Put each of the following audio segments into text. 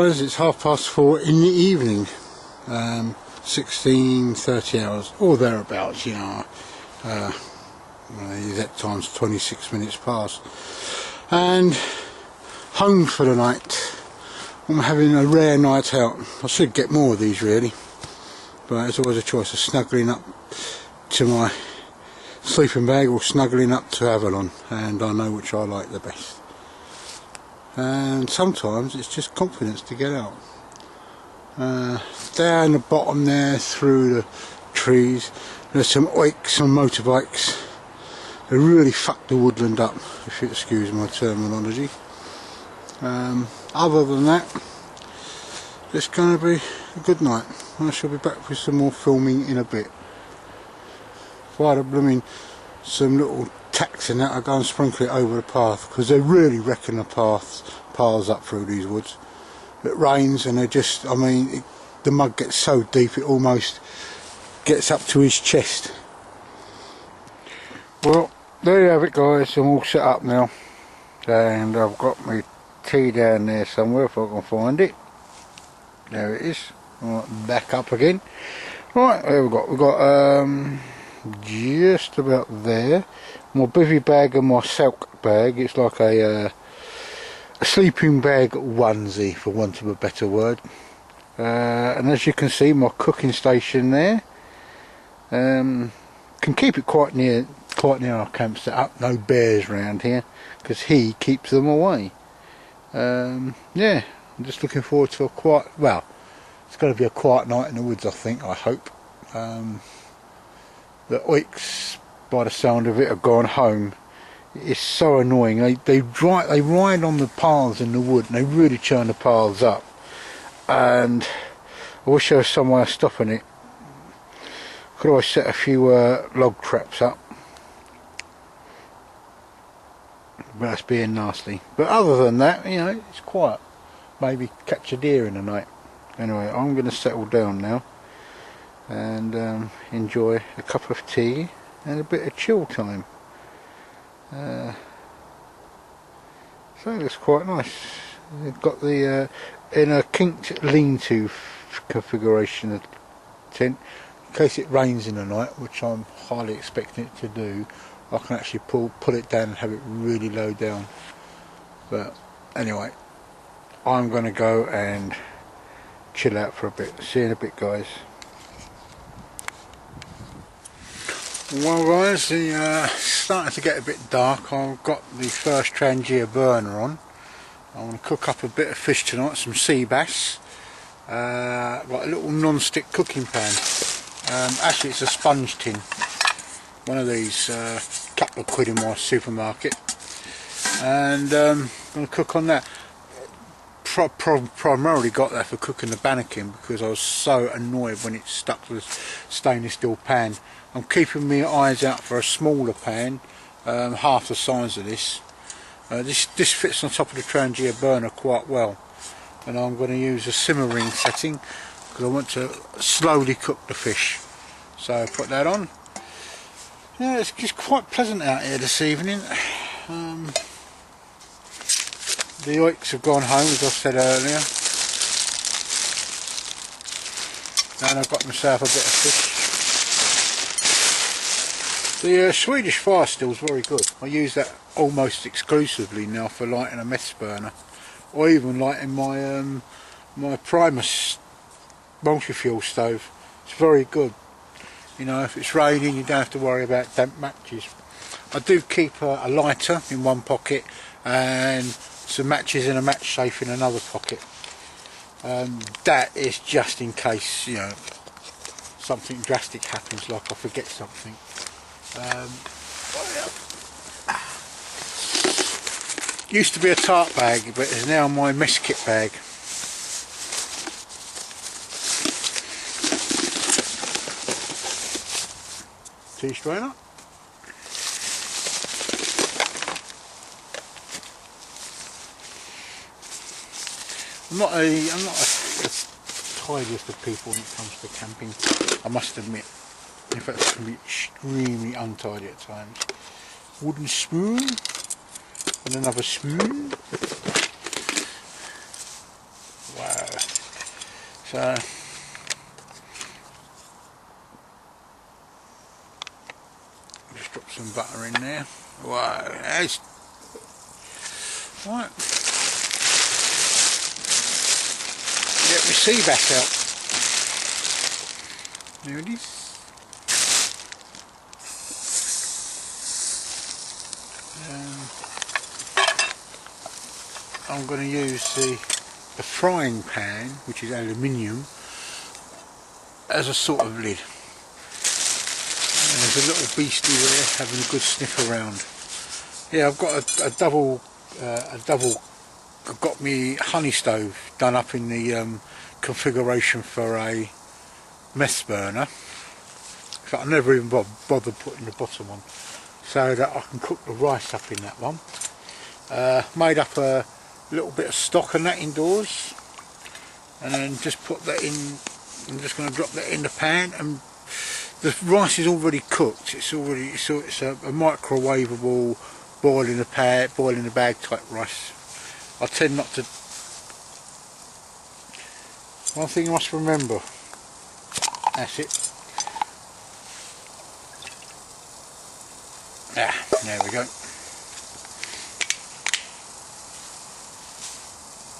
guys, it's 4:30 in the evening, 16:30 hours or thereabouts, you know. That time's 26 minutes past, and home for the night. I'm having a rare night out. I should get more of these really, but it's always a choice of snuggling up to my sleeping bag or snuggling up to Avalon, and I know which I like the best. And sometimes it's just confidence to get out. Down the bottom there through the trees there's some awakes and motorbikes. They really fuck the woodland up, if you excuse my terminology. Other than that, it's going to be a good night. I shall be back with some more filming in a bit. While I'm blooming some little tacks and that, I go and sprinkle it over the path, because they really reckon the paths up through these woods. It rains and they just, I mean, the mud gets so deep it almost gets up to his chest. Well, there you have it guys, I'm all set up now, and I've got my tea down there somewhere if I can find it. There it is. Right, back up again. Right, there we've got just about there my bivvy bag and my silk bag. It's like a sleeping bag onesie, for want of a better word. And as you can see, my cooking station there, can keep it quite near our camp set up. No bears around here because he keeps them away. Yeah, I'm just looking forward to a quiet, well, it's going to be a quiet night in the woods, I think, I hope. The oiks, by the sound of it, have gone home. It's so annoying. They ride on the paths in the wood and they really churn the paths up. And I wish there was some way of stopping it. Could always set a few log traps up. But that's being nasty. But other than that, you know, it's quiet. Maybe catch a deer in the night. Anyway, I'm going to settle down now and enjoy a cup of tea and a bit of chill time. So it's quite nice. They've got the in a kinked lean-to configuration of tent. In case it rains in the night, which I'm highly expecting it to do, I can actually pull it down and have it really low down. But anyway, I'm going to go and chill out for a bit. See you in a bit guys. Well guys, it's starting to get a bit dark. I've got the first Trangia burner on. I'm going to cook up a bit of fish tonight, some sea bass. Got a little non-stick cooking pan. Actually it's a sponge tin. One of these, couple of quid in my supermarket. And I'm going to cook on that. Primarily got that for cooking the bannakin because I was so annoyed when it stuck to the stainless steel pan. I'm keeping my eyes out for a smaller pan, half the size of this. This fits on top of the Trangia burner quite well, and I'm going to use a simmering setting because I want to slowly cook the fish. So put that on. Yeah, it's just quite pleasant out here this evening. The oiks have gone home, as I said earlier, and I've got myself a bit of fish. The Swedish fire steel is very good. I use that almost exclusively now for lighting a mess burner, or even lighting my my Primus multi-fuel stove. It's very good. You know, if it's raining you don't have to worry about damp matches. I do keep a lighter in one pocket and some matches in a match safe in another pocket. That is just in case, you know, something drastic happens, like I forget something. Used to be a tarp bag, but it's now my mess kit bag. Tea strainer. I'm not as tidiest of people when it comes to camping, I must admit. In fact, it can be extremely untidy at times. Wooden spoon and another spoon. Wow. So just drop some butter in there. Wow, that's right. Get my sea bass out. There it is. I'm going to use the frying pan, which is aluminium, as a sort of lid. And there's a little beastie there having a good sniff around. Yeah, I've got a double. I've got me honey stove done up in the configuration for a mess burner. In fact, I never even bothered putting the bottom on, so that I can cook the rice up in that one. Made up a little bit of stock and that indoors, and then just put that in. I'm just going to drop that in the pan, and the rice is already cooked. It's a microwavable, boil in a bag type rice. I tend not to. One thing you must remember. That's it. Ah, there we go.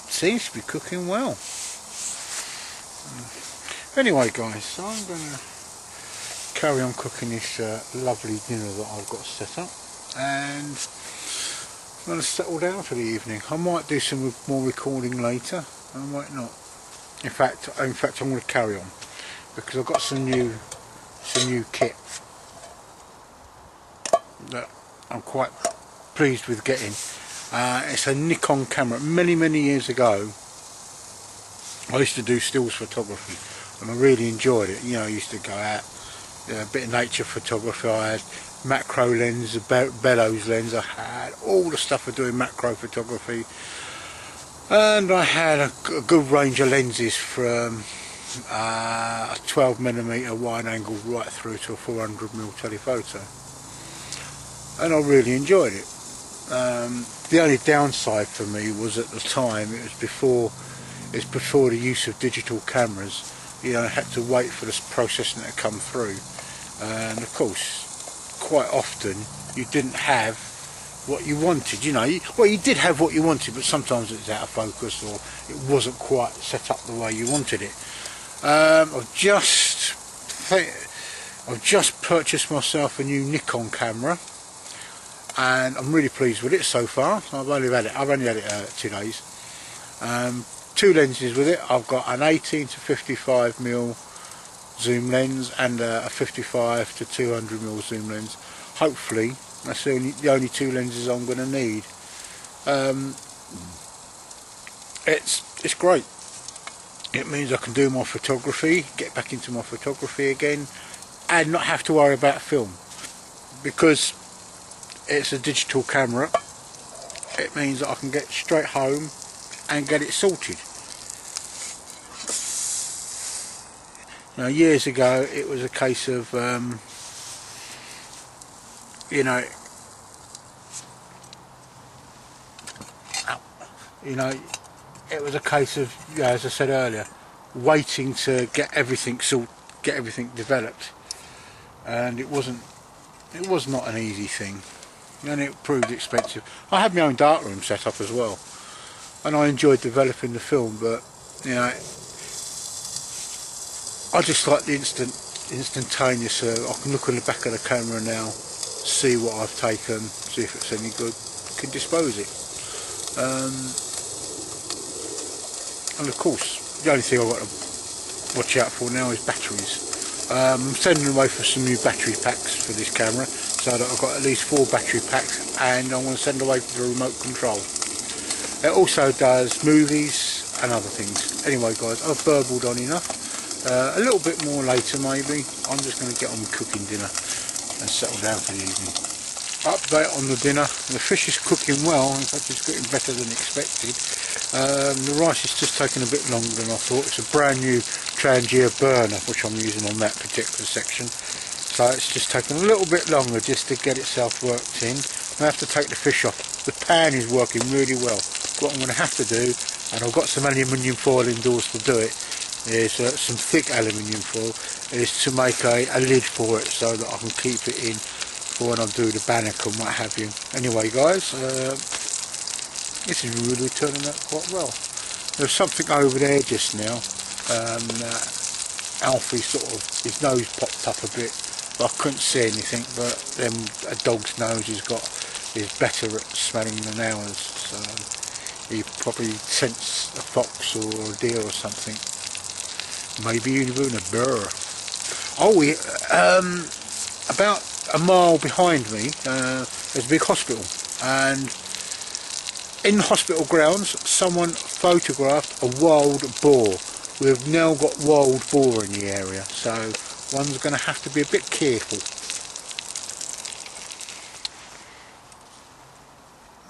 Seems to be cooking well. Anyway guys, so I'm going to carry on cooking this lovely dinner that I've got set up, and I'm going to settle down for the evening. I might do some more recording later, I might not. In fact I'm going to carry on, because I've got some new kit that I'm quite pleased with getting. It's a Nikon camera. Many years ago I used to do stills photography, and I really enjoyed it. You know, I used to go out, a bit of nature photography. I had macro lens, a bellows lens, I had all the stuff for doing macro photography, and I had a good range of lenses from a 12mm wide angle right through to a 400mm telephoto, and I really enjoyed it. The only downside for me was, at the time, it was before the use of digital cameras. You know, I had to wait for this processing to come through, and of course quite often you didn't have what you wanted. You know, you did have what you wanted, but sometimes it was out of focus, or it wasn't quite set up the way you wanted it. I've just purchased myself a new Nikon camera, and I'm really pleased with it so far. I've only had it 2 days. 2 lenses with it. I've got an 18 to 55mm zoom lens and a 55 to 200mm zoom lens. Hopefully that's the only 2 lenses I'm going to need. It's great. It means I can do my photography, get back into my photography again, and not have to worry about film, because it's a digital camera. It means that I can get straight home and get it sorted. Now, years ago it was a case of you know, it was a case of, as I said earlier, waiting to get everything developed, and it was not an easy thing, and it proved expensive. I had my own darkroom set up as well, and I enjoyed developing the film, but you know, I just like the instantaneous. I can look on the back of the camera now, see what I've taken, see if it's any good, can dispose it. And of course, the only thing I've got to watch out for now is batteries. I'm sending away for some new battery packs for this camera, so that I've got at least 4 battery packs, and I'm going to send away for the remote control. It also does movies and other things. Anyway guys, I've burbled on enough. A little bit more later maybe. I'm just going to get on with cooking dinner and settle down for the evening. Update on the dinner. The fish is cooking well. In fact, it's cooking better than expected. The rice is just taking a bit longer than I thought. It's a brand new Trangia burner which I'm using on that particular section, so it's just taking a little bit longer just to get itself worked in. I have to take the fish off. The pan is working really well. What I'm going to have to do, and I've got some aluminium foil indoors to do it, is some thick aluminium foil, is to make a lid for it so that I can keep it in for when I do the bannock and what have you. Anyway guys, this is really turning out quite well. There's something over there just now. Alfie sort of, his nose popped up a bit, but I couldn't see anything, but then a dog's nose is better at smelling than ours, so he probably sensed a fox or a deer or something, maybe even a bear. Oh, about a mile behind me there's a big hospital, and in the hospital grounds someone photographed a wild boar. We've now got wild boar in the area, so one's going to have to be a bit careful.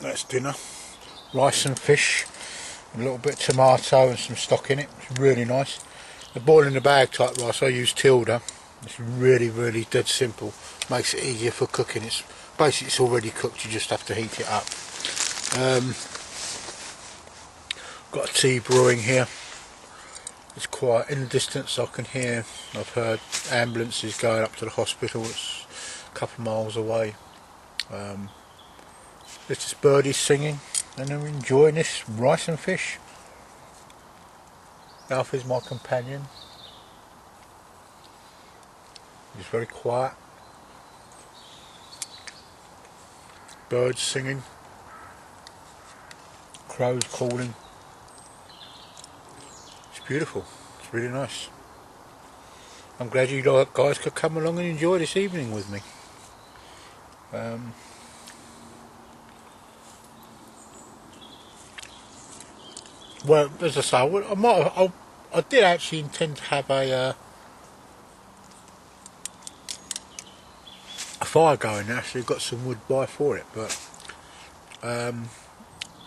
That's dinner. Rice and fish, a little bit of tomato and some stock in it. It's really nice. The boil in the bag type rice, I use Tilda. It's really dead simple. Makes it easier for cooking. It's basically, it's already cooked, you just have to heat it up. Got a tea brewing here. It's quiet. In the distance I can hear, I've heard ambulances going up to the hospital. It's a couple of miles away. There's just birdies singing, and I'm enjoying this rice and fish. Alfie's my companion. He's very quiet. Birds singing. Crows calling. It's beautiful. It's really nice. I'm glad you guys could come along and enjoy this evening with me. Well, as I say, I did actually intend to have a fire going. Actually, got some wood by for it, but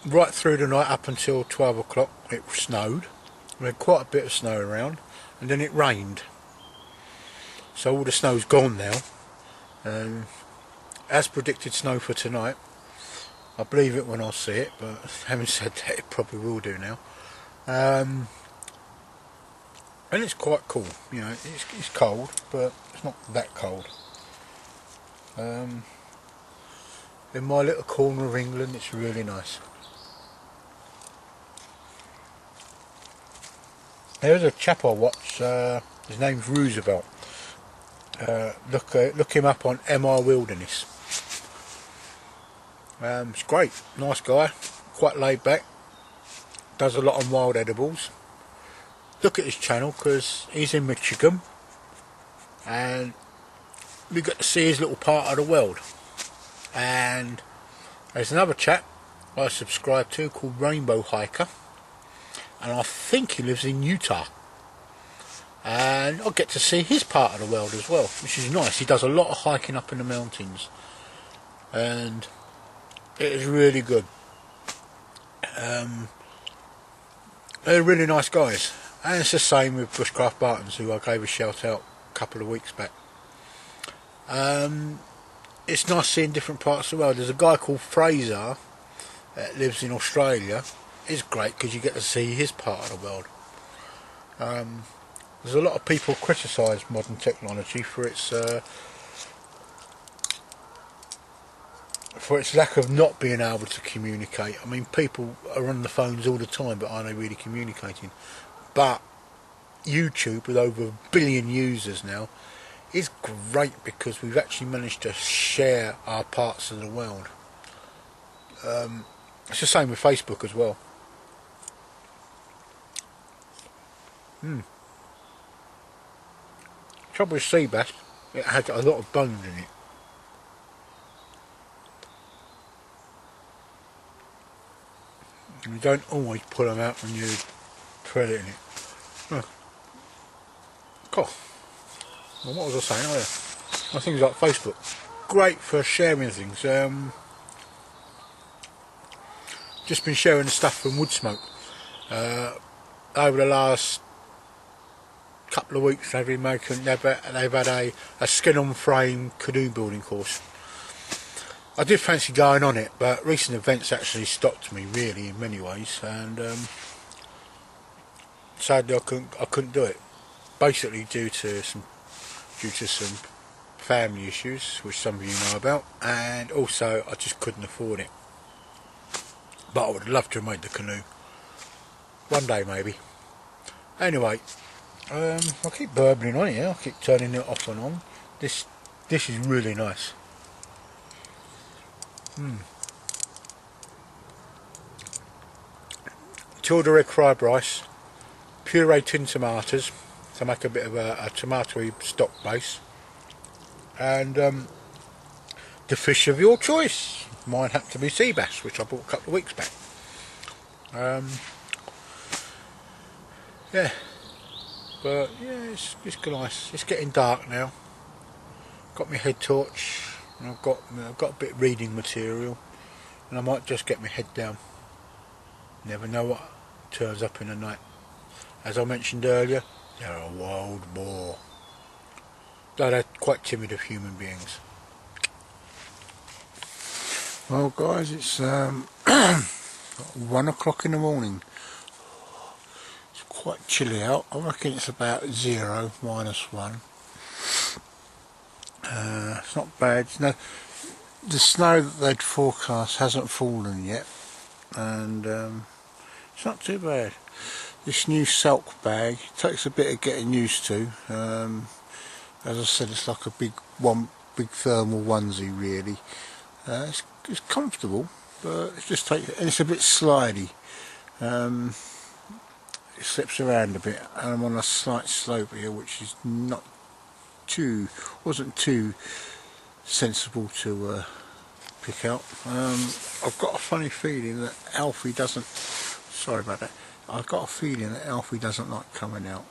right through the night up until 12 o'clock, it snowed. We had quite a bit of snow around, and then it rained. So all the snow's gone now. As predicted, snow for tonight. I believe it when I see it, but having said that, it probably will do now. And it's quite cool, you know. It's cold, but it's not that cold. In my little corner of England, it's really nice. There's a chap I watch. His name's Roosevelt. Look him up on MI Wilderness. It's great, nice guy, quite laid back, does a lot on wild edibles. Look at his channel because he's in Michigan and we got to see his little part of the world. And there's another chap I subscribe to called Rainbow Hiker, and I think he lives in Utah, and I get to see his part of the world as well, which is nice. He does a lot of hiking up in the mountains and it is really good. They're really nice guys, and it's the same with Bushcraft Bartons, who I gave a shout out a couple of weeks back. It's nice seeing different parts of the world. There's a guy called Fraser that lives in Australia. It's great because you get to see his part of the world. There's a lot of people criticise modern technology for its lack of not being able to communicate. I mean, people are on the phones all the time, but are they really communicating? But YouTube, with over 1 billion users now, is great because we've actually managed to share our parts of the world. It's the same with Facebook as well. Trouble with sea bass, it had a lot of bones in it. You don't always pull them out when you're predating it. Cool. Well, what was I saying? Oh yeah, things like Facebook, great for sharing things. Just been sharing stuff from Woodsmoke. Over the last couple of weeks, they've had a skin on frame canoe building course. I did fancy going on it, but recent events actually stopped me really in many ways, and sadly I couldn't do it. Basically due to some family issues, which some of you know about, and also I just couldn't afford it. But I would love to have made the canoe one day maybe. Anyway, I keep burbling on here. I keep turning it off and on. This is really nice. Tilda egg fried rice, pureed tin tomatoes to make a bit of a tomatoey stock base, and the fish of your choice. Mine happened to be sea bass, which I bought a couple of weeks back. Yeah, but yeah, it's nice. It's getting dark now. Got my head torch, and I've got a bit of reading material, and I might just get my head down. Never know what turns up in the night. As I mentioned earlier, they're a wild boar. Though they're quite timid of human beings. Well guys, it's 1 o'clock in the morning. It's quite chilly out. I reckon it's about 0, -1. It's not bad. No, the snow that they'd forecast hasn't fallen yet, and it's not too bad. This new silk bag takes a bit of getting used to. As I said, it's like a big thermal onesie really. It's comfortable, but it just takes, and it's a bit slidey. It slips around a bit, and I'm on a slight slope here, which is wasn't too sensible to pick out. I've got a funny feeling that Alfie doesn't. Sorry about that. I've got a feeling that Alfie doesn't like coming out.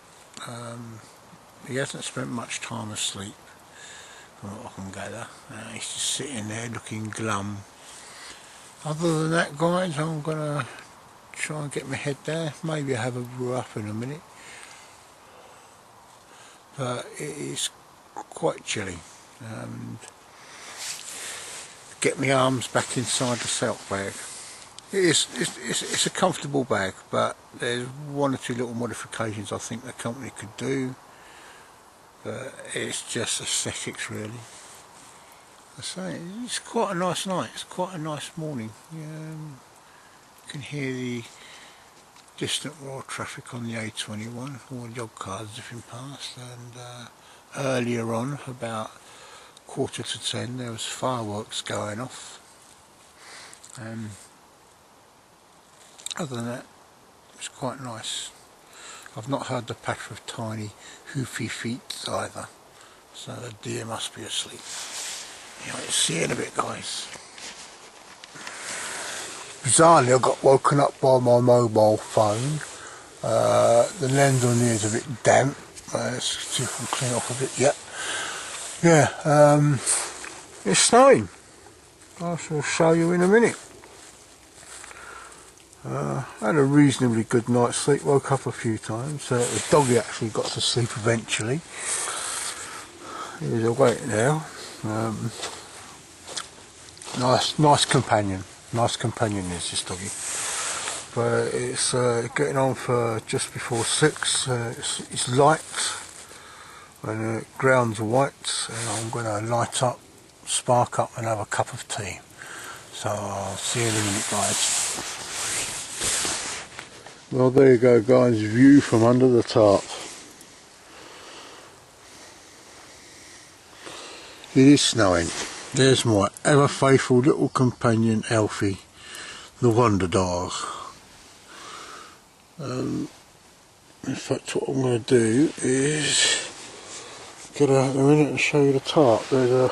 He hasn't spent much time asleep, from what I can gather. He's just sitting there looking glum. Other than that, guys, I'm gonna try and get my head down. Maybe I'll have a brew up in a minute. But it is quite chilly. Get my arms back inside the silk bag. It's a comfortable bag, but there's 1 or 2 little modifications I think the company could do. But it's just aesthetics really. I say it's quite a nice night. It's quite a nice morning. You can hear the distant roar traffic on the A21, all the odd cars zipping past, and earlier on, about 9:45, there was fireworks going off. Other than that, it's quite nice. I've not heard the patter of tiny hoofy feet either, so the deer must be asleep. Anyway, see you in a bit, guys. Bizarrely, I got woken up by my mobile phone. The lens on here is a bit damp. Let's see if I can clean off a bit. Yep. Yeah, it's snowing. I shall show you in a minute. Had a reasonably good night's sleep, woke up a few times. The doggy actually got to sleep eventually. He's awake now. Nice companion. Nice companion is this doggy. But it's getting on for just before 6. It's light and the ground's white, and I'm going to light up, spark up and have a cup of tea. So I'll see you in a minute, guys. Well, there you go, guys, view from under the tarp. It is snowing. There's my ever faithful little companion Alfie, the wonder dog. In fact, what I'm going to do is get out in a minute and show you the tarp. There's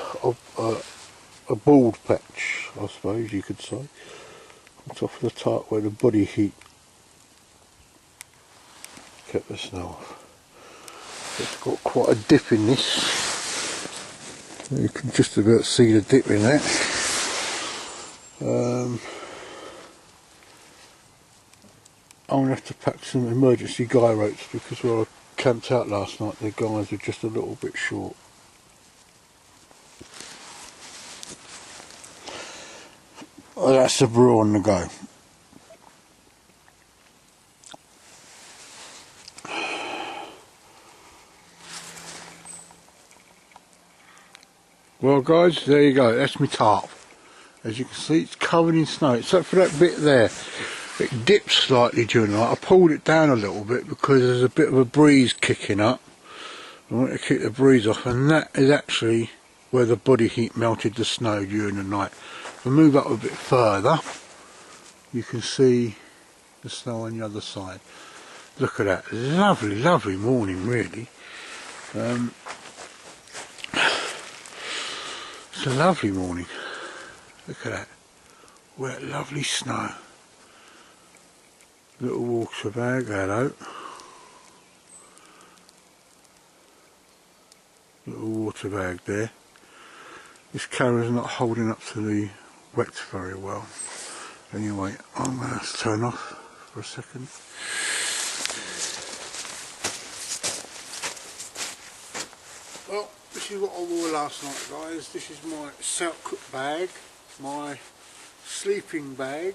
a bald patch, I suppose you could say, on top of the tarp where the body heat kept the snow off. It's got quite a dip in this. You can just about see the dip in that. I'm going to have to pack some emergency guy ropes because where I camped out last night the guys were just a little bit short. Well, that's the brew on the go. Well guys, there you go, that's my tarp. As you can see, it's covered in snow, except for that bit there. It dips slightly during the night. I pulled it down a little bit because there's a bit of a breeze kicking up. I want to keep the breeze off, and that is actually where the body heat melted the snow during the night. If I move up a bit further, you can see the snow on the other side. Look at that, lovely, lovely morning really. It's a lovely morning. Look at that, wet lovely snow. Little water bag, hello. Little water bag there. This camera's not holding up to the wet very well. Anyway, I'm going to turn off for a second. Well, this is what I wore last night guys. This is my Selkirk bag, my sleeping bag.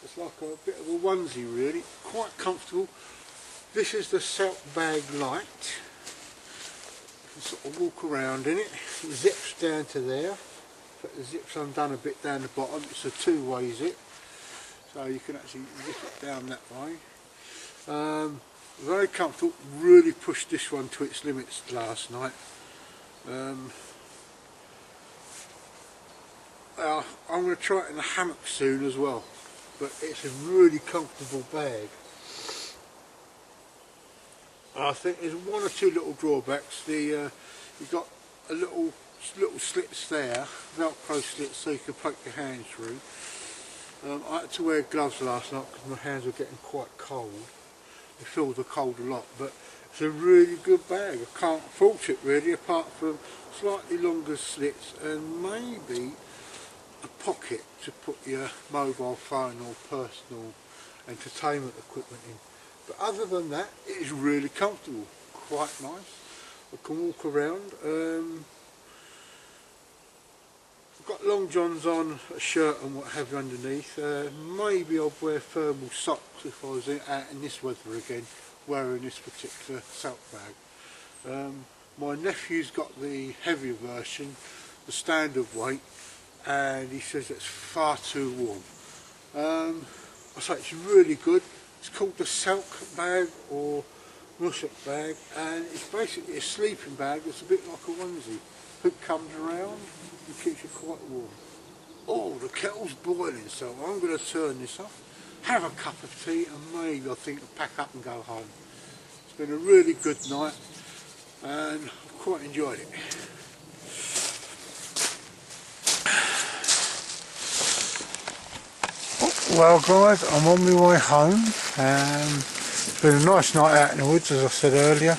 It's like a bit of a onesie really, quite comfortable. This is the Selk bag light. You can sort of walk around in it. It zips down to there. But the zip's undone a bit down the bottom. It's a two-way zip. So you can actually zip it down that way. Very comfortable. Really pushed this one to its limits last night. I'm going to try it in a hammock soon as well. But it's a really comfortable bag. I think there's one or two little drawbacks. You've got a little slits there, Velcro slits, so you can poke your hands through. I had to wear gloves last night because my hands were getting quite cold. It feels the cold a lot, but it's a really good bag. I can't fault it really, apart from slightly longer slits and maybe a pocket to put your mobile phone or personal entertainment equipment in. But other than that, it is really comfortable, quite nice. I can walk around. I've got long johns on, a shirt and what have you underneath. Maybe I'll wear thermal socks if I was out in this weather again, wearing this particular Selk bag. My nephew's got the heavier version, the standard weight, and he says it's far too warm. I say it's really good. It's called the Selk bag or Mushuk bag, and it's basically a sleeping bag that's a bit like a onesie. Hook comes around and keeps you quite warm. Oh, the kettle's boiling, so I'm going to turn this off, have a cup of tea, and maybe I think I'll pack up and go home. It's been a really good night, and I've quite enjoyed it. Well guys, I'm on my way home. It's been a nice night out in the woods, as I said earlier.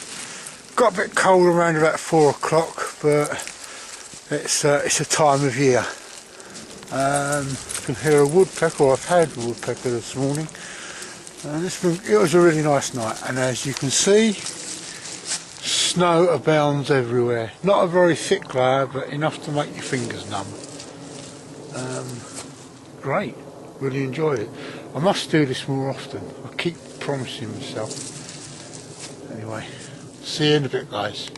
Got a bit cold around about 4 o'clock, but it's a time of year. You can hear a woodpecker, or I've had a woodpecker this morning, and it was a really nice night. And as you can see, snow abounds everywhere. Not a very thick layer, but enough to make your fingers numb. Great. Really enjoyed it. I must do this more often. I keep promising myself. Anyway, see you in a bit guys.